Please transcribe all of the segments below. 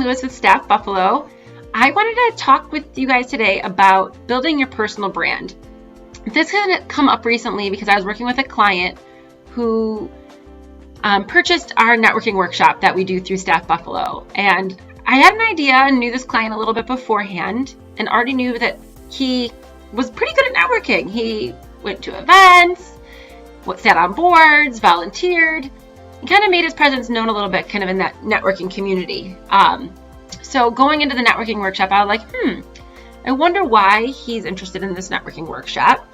Lewis with StaffBuffalo. I wanted to talk with you guys today about building your personal brand. This had come up recently because I was working with a client who purchased our networking workshop that we do through StaffBuffalo. And I had an idea and knew this client a little bit beforehand and already knew that he was pretty good at networking. He went to events, sat on boards, volunteered, and kind of made his presence known a little bit kind of in that networking community. So going into the networking workshop, I was like, I wonder why he's interested in this networking workshop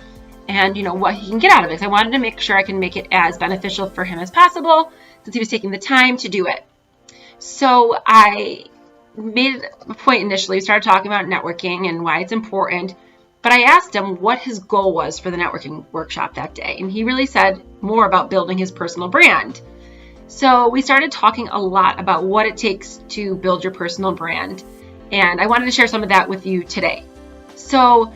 and, what he can get out of it. I wanted to make sure I can make it as beneficial for him as possible since he was taking the time to do it. So I made a point initially, started talking about networking and why it's important. But I asked him what his goal was for the networking workshop that day. And he really said more about building his personal brand. So we started talking a lot about what it takes to build your personal brand. And I wanted to share some of that with you today. So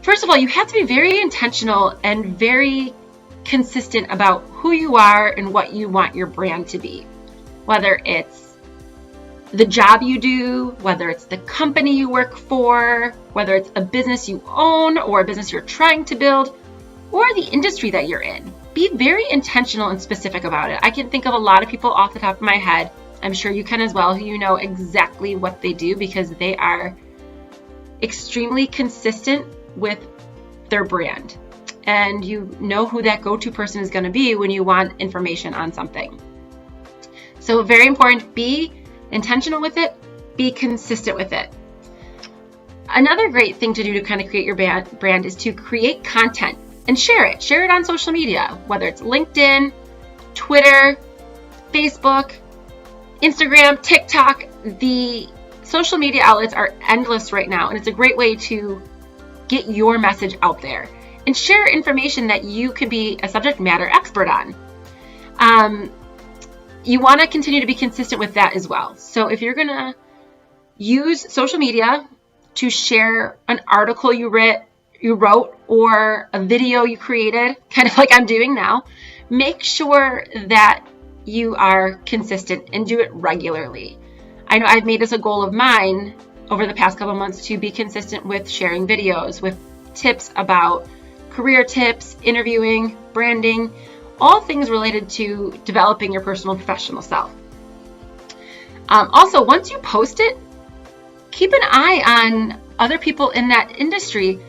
first of all, you have to be very intentional and very consistent about who you are and what you want your brand to be. Whether it's the job you do, whether it's the company you work for, whether it's a business you own or a business you're trying to build, or the industry that you're in. Be very intentional and specific about it. I can think of a lot of people off the top of my head, I'm sure you can as well, who you know exactly what they do because they are extremely consistent with their brand. And you know who that go-to person is going to be when you want information on something. So very important, be intentional with it, be consistent with it. Another great thing to do to kind of create your brand is to create content and share it. Share it on social media, whether it's LinkedIn, Twitter, Facebook, Instagram, TikTok. The social media outlets are endless right now, and it's a great way to get your message out there and share information that you can be a subject matter expert on. You want to continue to be consistent with that as well. So if you're going to use social media to share an article you wrote or a video you created, kind of like I'm doing now, make sure that you are consistent and do it regularly. I know I've made this a goal of mine over the past couple months to be consistent with sharing videos, with tips about career tips, interviewing, branding, all things related to developing your personal and professional self. Also, once you post it, keep an eye on other people in that industry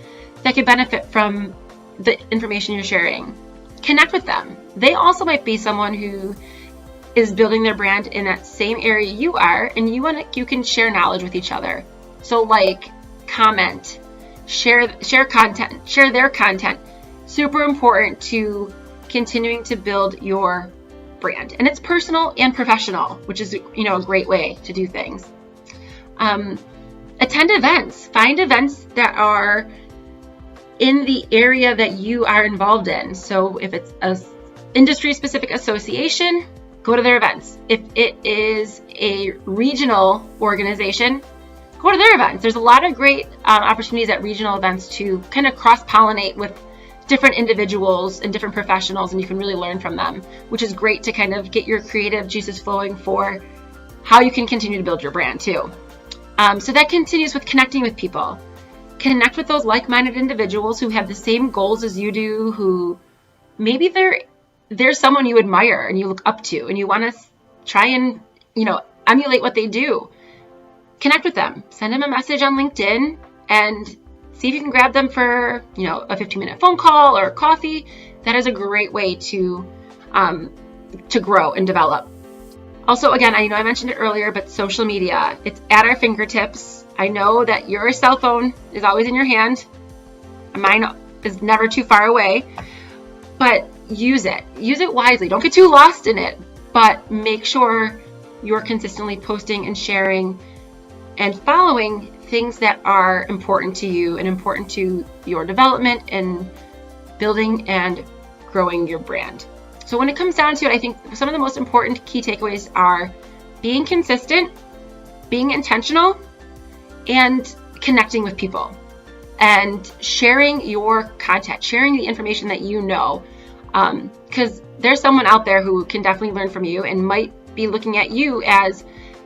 that could benefit from the information you're sharing. Connect with them. They also might be someone who is building their brand in that same area you are, and you can share knowledge with each other. So comment, share content, share their content. Super important to continuing to build your brand. And it's personal and professional, which is, a great way to do things. Attend events. Find events that are in the area that you are involved in. So if it's an industry-specific association, go to their events. If it is a regional organization, go to their events. There's a lot of great opportunities at regional events to kind of cross-pollinate with different individuals and different professionals, and you can really learn from them, which is great to kind of get your creative juices flowing for how you can continue to build your brand too. So that continues with connecting with people. Connect with those like-minded individuals who have the same goals as you do, who maybe they're someone you admire and you look up to and you want to try and, emulate what they do. Connect with them. Send them a message on LinkedIn and see if you can grab them for, a 15-minute phone call or coffee. That is a great way to grow and develop. Also, again, I know I mentioned it earlier, but social media, it's at our fingertips. I know that your cell phone is always in your hand. Mine is never too far away, but use it. Use it wisely. Don't get too lost in it, but make sure you're consistently posting and sharing and following things that are important to you and important to your development and building and growing your brand. So when it comes down to it, I think some of the most important key takeaways are being consistent, being intentional, and connecting with people and sharing your content, sharing the information that you know, because there's someone out there who can definitely learn from you and might be looking at you as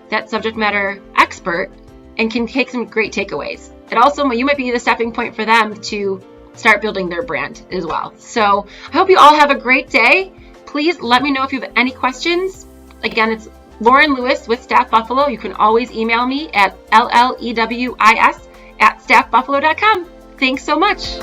that subject matter expert expert and can take some great takeaways. It also, you might be the stepping point for them to start building their brand as well. So I hope you all have a great day. Please let me know if you have any questions. Again, it's Lauren Lewis with StaffBuffalo. You can always email me at llewis@staffbuffalo.com. Thanks so much.